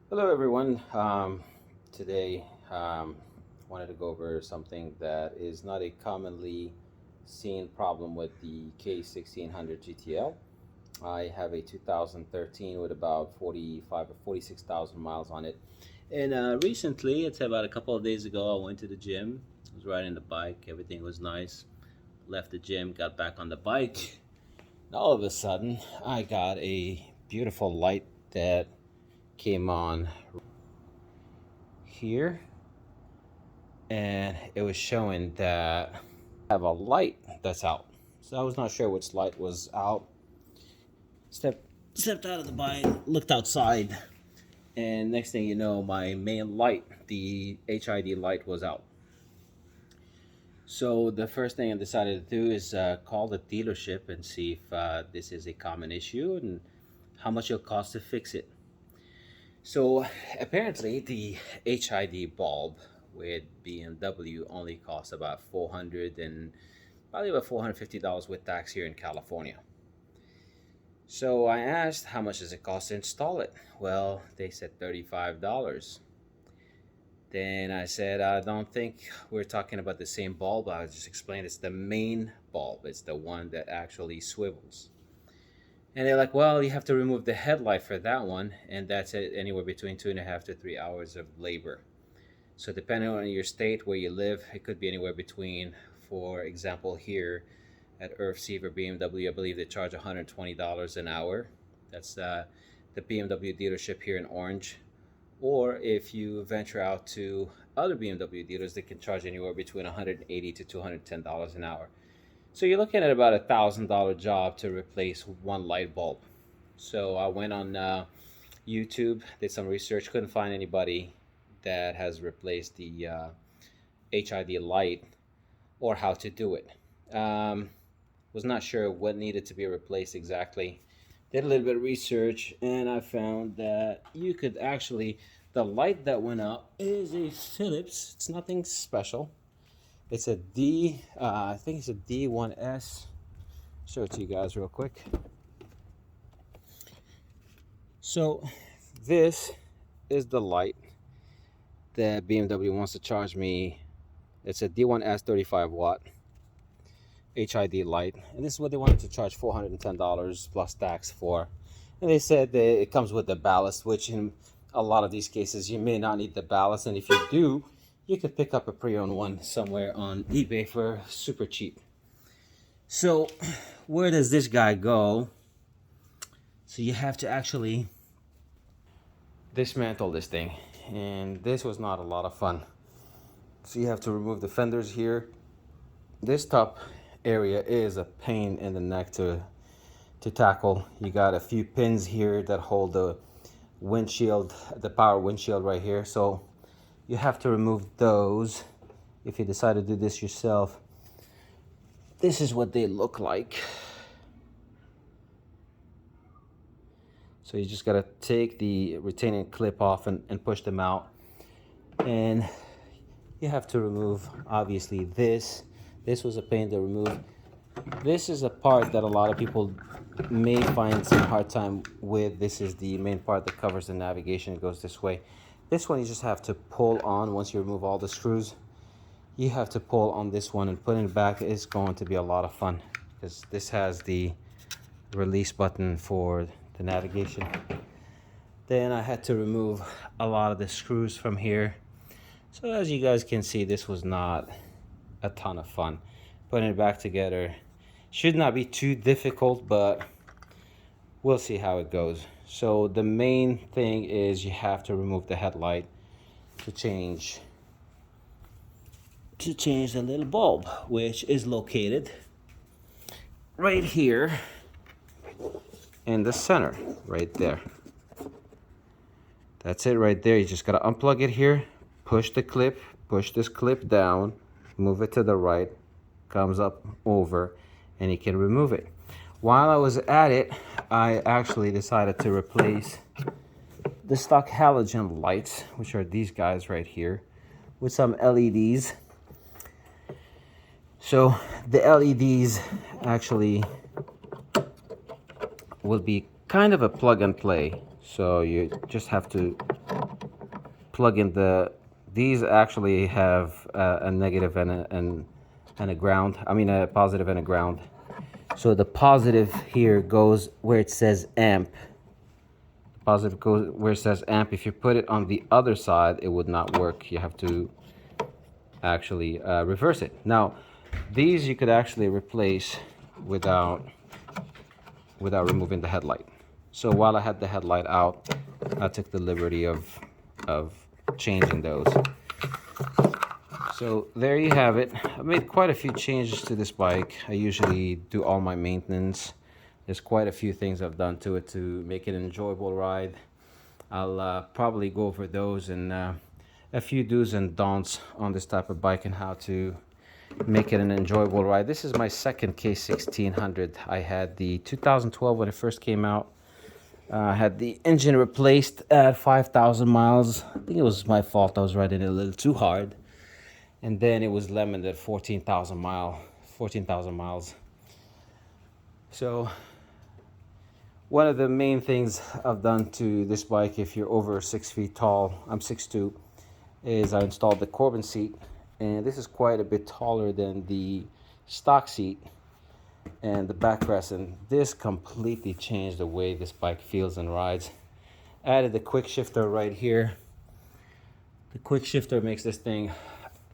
Hello, everyone. Today, wanted to go over something that is not a commonly seen problem with the k1600 GTL. I have a 2013 with about 45 or 46,000 miles on it. And recently, it's about a couple of days ago, I went to the gym. I was riding the bike. Everything was nice. Left the gym, got back on the bike. And all of a sudden, I got a beautiful light that came on here, and it was showing that I have a light that's out. So I was not sure which light was out. Stepped out of the bike, looked outside, and next thing you know, my main light, the HID light, was out. So the first thing I decided to do is call the dealership and see if this is a common issue and how much it'll cost to fix it. So apparently the HID bulb with BMW only costs about probably about $450 with tax here in California. So I asked how much does it cost to install it. Well, they said $35. Then I said, I don't think we're talking about the same bulb. I just explained it's the main bulb. It's the one that actually swivels. And they're like, well, you have to remove the headlight for that one, and that's anywhere between 2.5 to 3 hours of labor. So depending on your state where you live, it could be anywhere between, for example, here at Seaver BMW, I believe they charge $120 an hour. That's the BMW dealership here in Orange. Or if you venture out to other BMW dealers, they can charge anywhere between $180 to $210 an hour. So you're looking at about $1,000 job to replace one light bulb. So I went on YouTube, did some research, couldn't find anybody that has replaced the HID light or how to do it. Was not sure what needed to be replaced exactly. Did a little bit of research, and I found that you could actually, the light that went up is a Philips. It's nothing special. It's a I think it's a D1S. Show it to you guys real quick. So this is the light that BMW wants to charge me. It's a D1S 35 watt HID light, and this is what they wanted to charge $410 plus tax for. And they said that it comes with the ballast, which in a lot of these cases you may not need the ballast, and if you do, you could pick up a pre-owned one somewhere on eBay for super cheap. So where does this guy go? So you have to actually dismantle this thing, and this was not a lot of fun. So you have to remove the fenders here. This top area is a pain in the neck to tackle. You got a few pins here that hold the windshield, the power windshield right here. So you have to remove those if you decide to do this yourself. This is what they look like. So you just gotta take the retaining clip off and push them out. And you have to remove, obviously, this. This was a pain to remove. This is a part that a lot of people may find some hard time with. This is the main part that covers the navigation. It goes this way. This one you just have to pull on. Once you remove all the screws, you have to pull on this one, and putting it back is going to be a lot of fun because this has the release button for the navigation. Then I had to remove a lot of the screws from here. So as you guys can see, this was not a ton of fun. Putting it back together should not be too difficult, but we'll see how it goes. So the main thing is you have to remove the headlight to change the little bulb, which is located right here in the center, right there. That's it right there. You just gotta unplug it here, push the clip, push this clip down, move it to the right, comes up over, and you can remove it. While I was at it, I actually decided to replace the stock halogen lights, which are these guys right here, with some LEDs. So the LEDs actually will be kind of a plug and play. So you just have to plug in these actually have a negative and a ground. I mean a positive and a ground. So the positive here goes where it says amp. The positive goes where it says amp. If you put it on the other side, it would not work. You have to actually reverse it. Now, these you could actually replace without removing the headlight. So while I had the headlight out, I took the liberty of changing those. So there you have it. I made quite a few changes to this bike. I usually do all my maintenance. There's quite a few things I've done to it to make it an enjoyable ride. I'll probably go over those and a few do's and don'ts on this type of bike and how to make it an enjoyable ride. This is my second K1600. I had the 2012 when it first came out. I had the engine replaced at 5,000 miles. I think it was my fault. I was riding it a little too hard. And then it was lemoned at 14,000 miles. So one of the main things I've done to this bike, if you're over 6 feet tall, I'm 6'2", is I installed the Corbin seat. And this is quite a bit taller than the stock seat and the backrest, and this completely changed the way this bike feels and rides. Added the quick shifter right here. The quick shifter makes this thing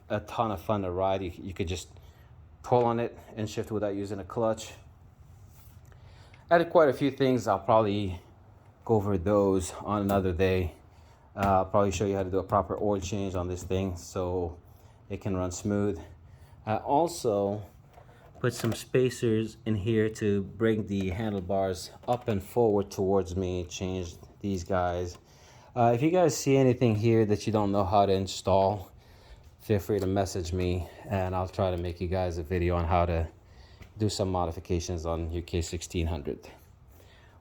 a ton of fun to ride. You could just pull on it and shift without using a clutch. Added quite a few things. I'll probably go over those on another day. I'll probably show you how to do a proper oil change on this thing so it can run smooth. I also put some spacers in here to bring the handlebars up and forward towards me. Changed these guys. If you guys see anything here that you don't know how to install, feel free to message me and I'll try to make you guys a video on how to do some modifications on your K1600.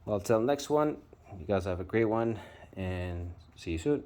Well, until next one, you guys have a great one and see you soon.